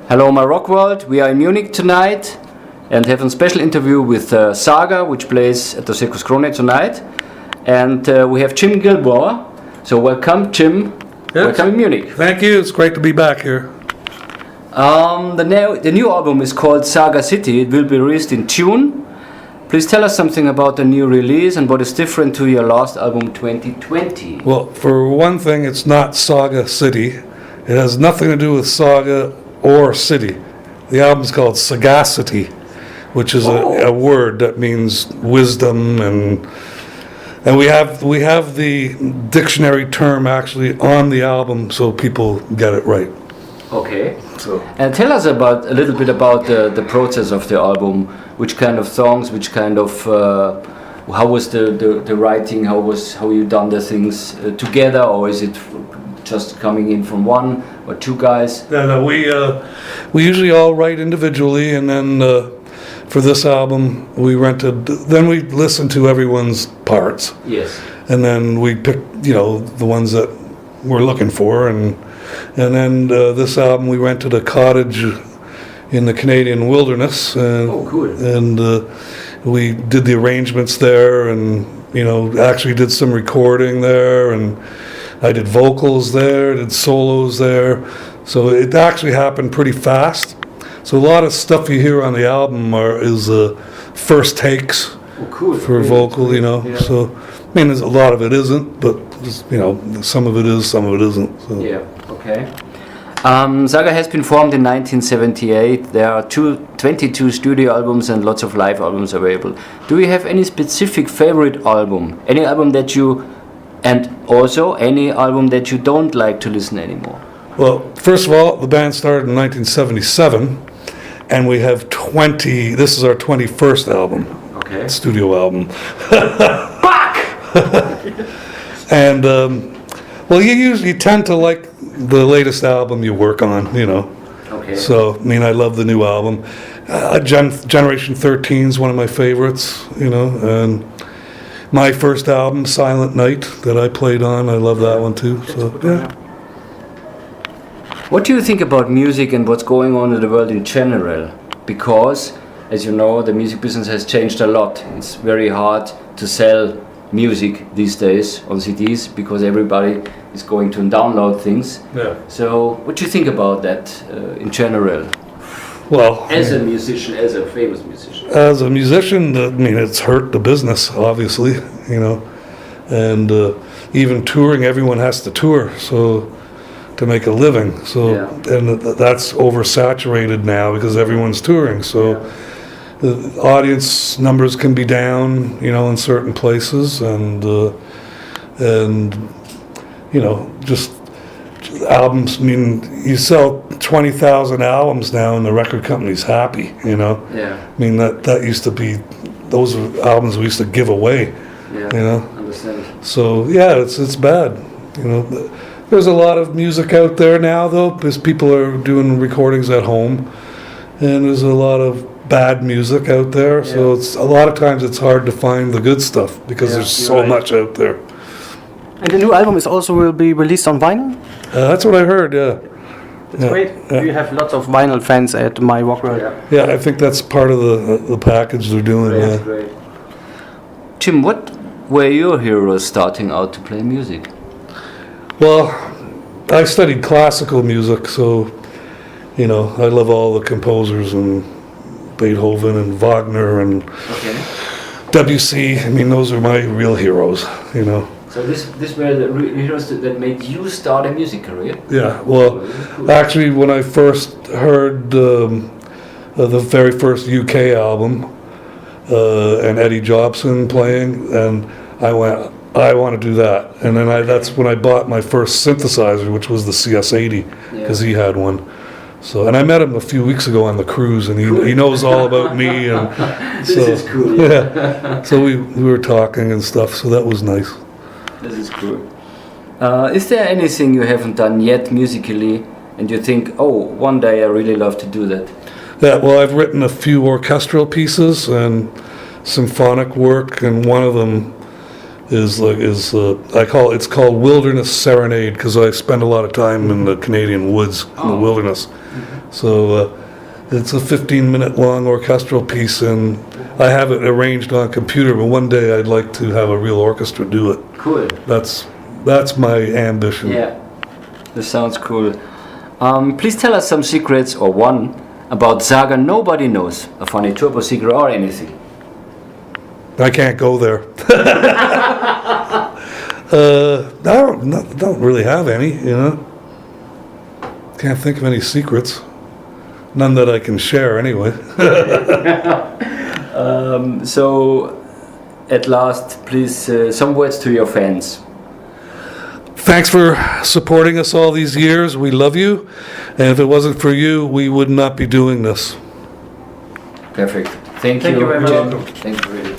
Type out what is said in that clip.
Hello, myRockworld. We are in Munich tonight and have a special interview with Saga, which plays at the Circus Krone tonight. And we have Jim Gilmore. So welcome, Jim. Yes. Welcome in Munich. Thank you. It's great to be back here. The new album is called Saga City. It will be released in June. Please tell us something about the new release and what is different to your last album 2020. Well, for one thing, it's not Saga City. It has nothing to do with Saga or city. The album's called Sagacity, which is a word that means wisdom, and we have the dictionary term actually on the album so people get it right. Okay. And tell us a little bit about the process of the album. Which kind of songs? Which kind of how was the writing? How you done the things together, or is it just coming in from one or two guys? No, we usually all write individually, and then for this album we listened to everyone's parts. Yes. And then we picked the ones that we're looking for, and then this album we rented a cottage in the Canadian wilderness, and, cool. And we did the arrangements there, and actually did some recording there, and I did vocals there, did solos there, so it actually happened pretty fast. So a lot of stuff you hear on the album is first takes for vocal, Yeah. So I mean, a lot of it isn't, but some of it is, some of it isn't. So. Yeah. Okay. Saga has been formed in 1978. There are 22 studio albums and lots of live albums available. Do you have any specific favorite album? Any album that you, and also any album that you don't like to listen anymore? Well, first of all, the band started in 1977, and we have 20. This is our 21st album. Okay. Studio album. Fuck! And well, you tend to like the latest album you work on, Okay. So, I mean, I love the new album. Generation 13 is one of my favorites, and my first album, Silent Night, that I played on, I love that one too. So, yeah. What do you think about music and what's going on in the world in general? Because, as you know, the music business has changed a lot. It's very hard to sell music these days on CDs because everybody is going to download things. Yeah. So, what do you think about that in general? Well, as a musician, as a famous musician. As a musician, I mean, it's hurt the business, obviously, and even touring, everyone has to tour, so to make a living. So, and that's oversaturated now because everyone's touring. So. Yeah. The audience numbers can be down, in certain places, and just albums. I mean, you sell 20,000 albums now, and the record company's happy. Yeah. I mean, that used to be, those are albums we used to give away. Yeah. Understand. So yeah, it's bad. There's a lot of music out there now, though, because people are doing recordings at home, and there's a lot of bad music out there, so it's a lot of times it's hard to find the good stuff because there's so much out there. And the new album will be released on vinyl? That's what I heard. Yeah. That's great. Yeah. You have lots of vinyl fans at myRockworld. Yeah, I think that's part of the package they're doing. That's great. Jim, what were your heroes starting out to play music? Well, I studied classical music, so I love all the composers and Beethoven and Wagner and Debussy. I mean, those are my real heroes, So this were the heroes that made you start a music career? Yeah, well, actually, when I first heard the very first UK album and Eddie Jobson playing, and I went, I want to do that. And then that's when I bought my first synthesizer, which was the CS80, because he had one. So, and I met him a few weeks ago on the cruise, and he knows all about me, and this is cool. Yeah. So we were talking and stuff. So that was nice. This is cool. Is there anything you haven't done yet musically, and you think, oh, one day I really love to do that? Yeah. Well, I've written a few orchestral pieces and symphonic work, and one of them it's called Wilderness Serenade, because I spend a lot of time in the Canadian woods, in the wilderness. So it's a 15-minute long orchestral piece, and I have it arranged on computer, but one day I'd like to have a real orchestra do it. Cool. That's my ambition. Yeah, this sounds cool. Please tell us some secrets, or one, about Saga nobody knows. A funny turbo secret or anything. I can't go there. I don't really have any, you know. Can't think of any secrets. None that I can share, anyway. So, at last, please, some words to your fans. Thanks for supporting us all these years. We love you. And if it wasn't for you, we would not be doing this. Perfect. Thank Thank you. you very much. Thank you.